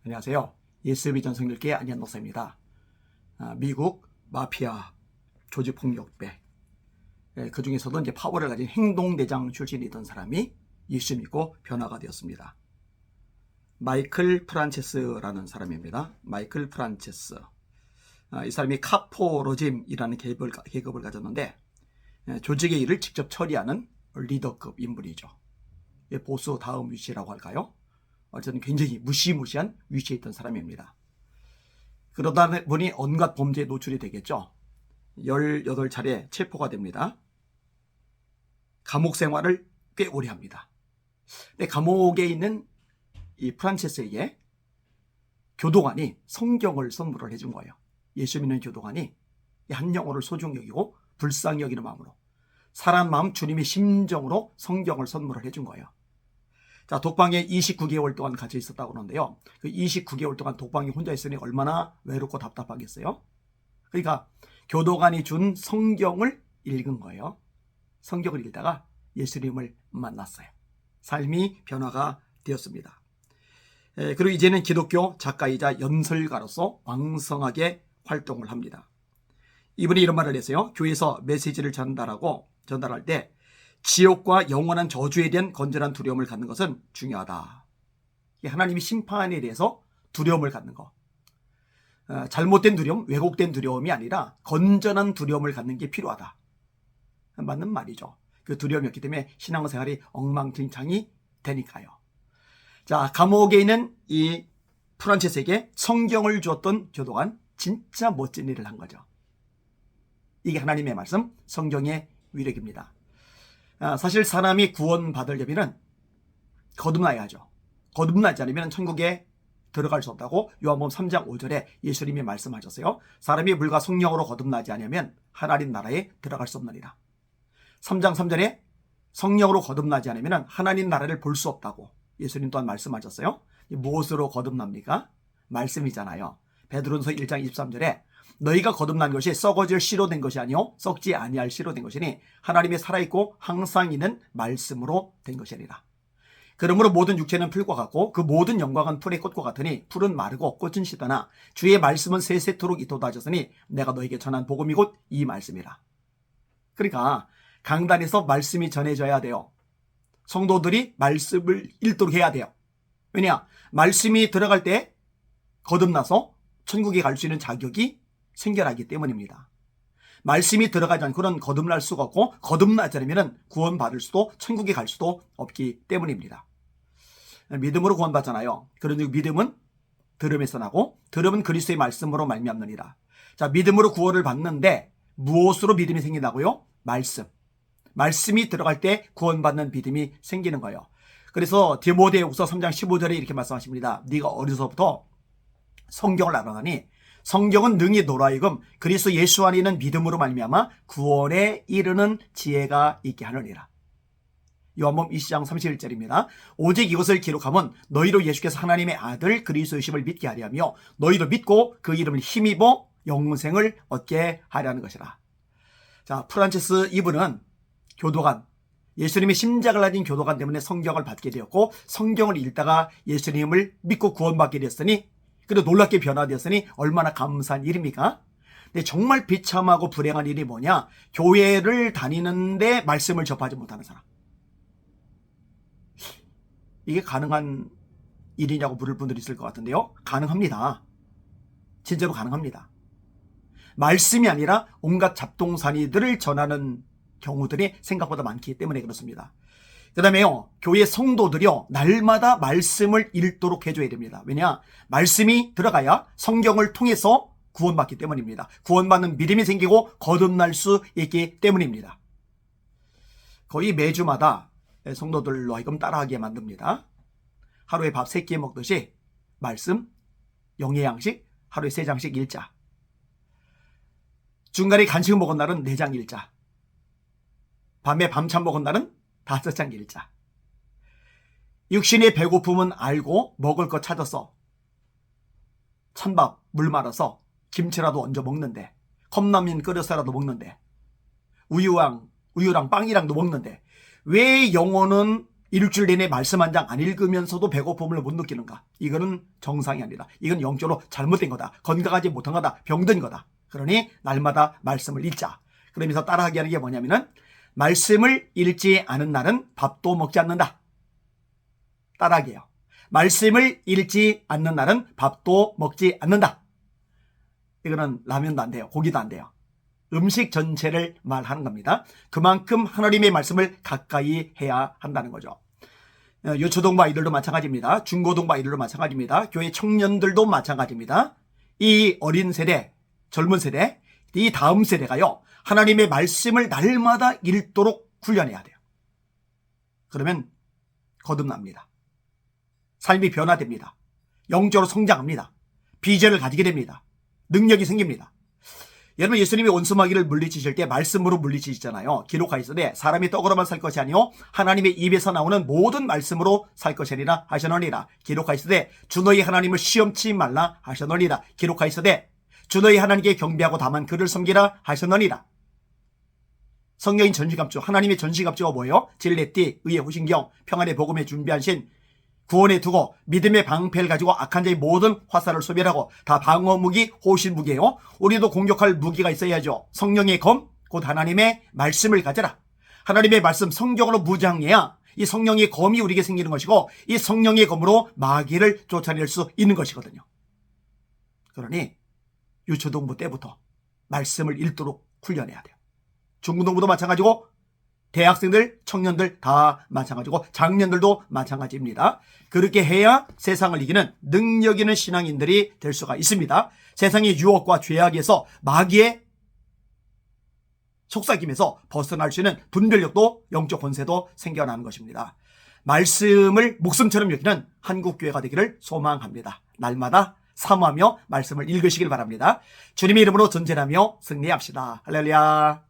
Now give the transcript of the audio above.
안녕하세요. 예스비전 성결교회 안현 목사입니다. 미국 마피아 조직폭력배, 그 중에서도 이제 파워를 가진 행동대장 출신이던 사람이 예수 믿고 변화가 되었습니다. 마이클 프란체스라는 사람입니다. 마이클 프란체스. 이 사람이 카포로짐이라는 계급을 가졌는데 조직의 일을 직접 처리하는 리더급 인물이죠. 보수 다음 위치라고 할까요? 어쨌든 굉장히 무시무시한 위치에 있던 사람입니다. 그러다 보니 온갖 범죄에 노출이 되겠죠. 18차례 체포가 됩니다. 감옥 생활을 꽤 오래 합니다. 근데 감옥에 있는 이 프란체스에게 교도관이 성경을 선물을 해준 거예요. 예수 믿는 교도관이 한 영혼을 소중히 여기고 불쌍히 여기는 마음으로, 사람 마음 주님의 심정으로 성경을 선물을 해준 거예요. 자, 독방에 29개월 동안 갇혀 있었다고 하는데요. 그 29개월 동안 독방에 혼자 있으니 얼마나 외롭고 답답하겠어요? 그러니까 교도관이 준 성경을 읽은 거예요. 성경을 읽다가 예수님을 만났어요. 삶이 변화가 되었습니다. 그리고 이제는 기독교 작가이자 연설가로서 왕성하게 활동을 합니다. 이분이 이런 말을 했어요. 교회에서 메시지를 전달할 때 지옥과 영원한 저주에 대한 건전한 두려움을 갖는 것은 중요하다. 하나님의 심판에 대해서 두려움을 갖는 것. 잘못된 두려움, 왜곡된 두려움이 아니라 건전한 두려움을 갖는 게 필요하다. 맞는 말이죠. 그 두려움이 없기 때문에 신앙생활이 엉망진창이 되니까요. 자, 감옥에 있는 이 프란체스에게 성경을 주었던 교도관, 진짜 멋진 일을 한 거죠. 이게 하나님의 말씀, 성경의 위력입니다. 사실 사람이 구원받으려면 거듭나야죠. 거듭나지 않으면 천국에 들어갈 수 없다고 요한복음 3장 5절에 예수님이 말씀하셨어요. 사람이 물과 성령으로 거듭나지 않으면 하나님 나라에 들어갈 수 없느니라. 3장 3절에 성령으로 거듭나지 않으면 하나님 나라를 볼 수 없다고 예수님 또한 말씀하셨어요. 무엇으로 거듭납니까? 말씀이잖아요. 베드로전서 1장 23절에 너희가 거듭난 것이 썩어질 씨로 된 것이 아니요 썩지 아니할 씨로 된 것이니 하나님의 살아있고 항상 있는 말씀으로 된 것이니라. 그러므로 모든 육체는 풀과 같고 그 모든 영광은 풀의 꽃과 같으니 풀은 마르고 꽃은 시드나 주의 말씀은 세세토록 있도다 하셨으니 내가 너에게 전한 복음이 곧 이 말씀이라. 그러니까 강단에서 말씀이 전해져야 돼요. 성도들이 말씀을 읽도록 해야 돼요. 왜냐? 말씀이 들어갈 때 거듭나서 천국에 갈 수 있는 자격이 생겨나기 때문입니다. 말씀이 들어가지 않고는 거듭날 수가 없고 거듭나지 않으면 구원받을 수도 천국에 갈 수도 없기 때문입니다. 믿음으로 구원받잖아요. 그러니 믿음은 들음에서 나고 들음은 그리스도의 말씀으로 말미암느니라. 자, 믿음으로 구원을 받는데 무엇으로 믿음이 생긴다고요? 말씀이 들어갈 때 구원받는 믿음이 생기는 거예요. 그래서 디모데후서 3장 15절에 이렇게 말씀하십니다. 네가 어려서부터 성경을 알아가니 성경은 능히 노라이금 그리스도 예수 안에 있는 믿음으로 말미암아 구원에 이르는 지혜가 있게 하느니라. 요한복음 20장 31절입니다. 오직 이것을 기록하면 너희로 예수께서 하나님의 아들 그리스도이심을 믿게 하려 하며 너희도 믿고 그 이름을 힘입어 영생을 얻게 하려는 것이라. 자, 프란체스 이분은 교도관, 예수님의 심장을 가진 교도관 때문에 성경을 받게 되었고 성경을 읽다가 예수님을 믿고 구원받게 되었으니 그리고 놀랍게 변화되었으니 얼마나 감사한 일입니까? 근데 정말 비참하고 불행한 일이 뭐냐? 교회를 다니는데 말씀을 접하지 못하는 사람. 이게 가능한 일이냐고 물을 분들이 있을 것 같은데요. 가능합니다. 진짜로 가능합니다. 말씀이 아니라 온갖 잡동사니들을 전하는 경우들이 생각보다 많기 때문에 그렇습니다. 그 다음에요, 교회 성도들이요, 날마다 말씀을 읽도록 해줘야 됩니다. 왜냐? 말씀이 들어가야 성경을 통해서 구원받기 때문입니다. 구원받는 믿음이 생기고 거듭날 수 있기 때문입니다. 거의 매주마다 성도들로 하여금 따라하게 만듭니다. 하루에 밥 3끼 먹듯이 말씀, 영의 양식, 하루에 3장씩 읽자. 중간에 간식 먹은 날은 4장 읽자. 밤에 밤참 먹은 날은 5장 읽자. 육신의 배고픔은 알고 먹을 것 찾아서 찬밥 물 말아서 김치라도 얹어 먹는데, 컵라면 끓여서라도 먹는데, 우유랑 빵이랑도 먹는데 왜 영혼은 일주일 내내 말씀 한 장 안 읽으면서도 배고픔을 못 느끼는가? 이거는 정상이 아니다. 이건 영적으로 잘못된 거다. 건강하지 못한 거다. 병든 거다. 그러니 날마다 말씀을 읽자. 그러면서 따라하게 하는 게 뭐냐면은 말씀을 읽지 않은 날은 밥도 먹지 않는다. 따라하게요. 말씀을 읽지 않는 날은 밥도 먹지 않는다. 이거는 라면도 안 돼요. 고기도 안 돼요. 음식 전체를 말하는 겁니다. 그만큼 하나님의 말씀을 가까이 해야 한다는 거죠. 유초동부 아이들도 마찬가지입니다. 중고동부 아이들도 마찬가지입니다. 교회 청년들도 마찬가지입니다. 이 어린 세대, 젊은 세대, 이 다음 세대가요, 하나님의 말씀을 날마다 읽도록 훈련해야 돼요. 그러면 거듭납니다. 삶이 변화됩니다. 영적으로 성장합니다. 비전을 가지게 됩니다. 능력이 생깁니다. 여러분, 예수님이 원수마귀를 물리치실 때 말씀으로 물리치시잖아요. 기록하시되 사람이 떡으로만 살 것이 아니요 하나님의 입에서 나오는 모든 말씀으로 살 것이니라 하셨느니라. 기록하시되 주 너희 하나님을 시험치 말라 하셨느니라. 기록하시되 주 너희 하나님께 경배하고 다만 그를 섬기라 하셨느니라. 성령인 전시갑주, 하나님의 전시갑주가 뭐예요? 진리띠, 의의 호신경, 평안의 복음에 준비하신 구원에 두고 믿음의 방패를 가지고 악한 자의 모든 화살을 소멸하고 다 방어무기, 호신무기예요. 우리도 공격할 무기가 있어야죠. 성령의 검, 곧 하나님의 말씀을 가져라. 하나님의 말씀, 성경으로 무장해야 이 성령의 검이 우리에게 생기는 것이고 이 성령의 검으로 마귀를 쫓아낼 수 있는 것이거든요. 그러니 유초동부 때부터 말씀을 읽도록 훈련해야 돼요. 중고동부도 마찬가지고 대학생들, 청년들 다 마찬가지고 장년들도 마찬가지입니다. 그렇게 해야 세상을 이기는 능력 있는 신앙인들이 될 수가 있습니다. 세상의 유혹과 죄악에서 마귀의 속삭임에서 벗어날 수 있는 분별력도 영적 권세도 생겨나는 것입니다. 말씀을 목숨처럼 여기는 한국교회가 되기를 소망합니다. 날마다 사모하며 말씀을 읽으시길 바랍니다. 주님의 이름으로 전쟁하며 승리합시다. 할렐루야.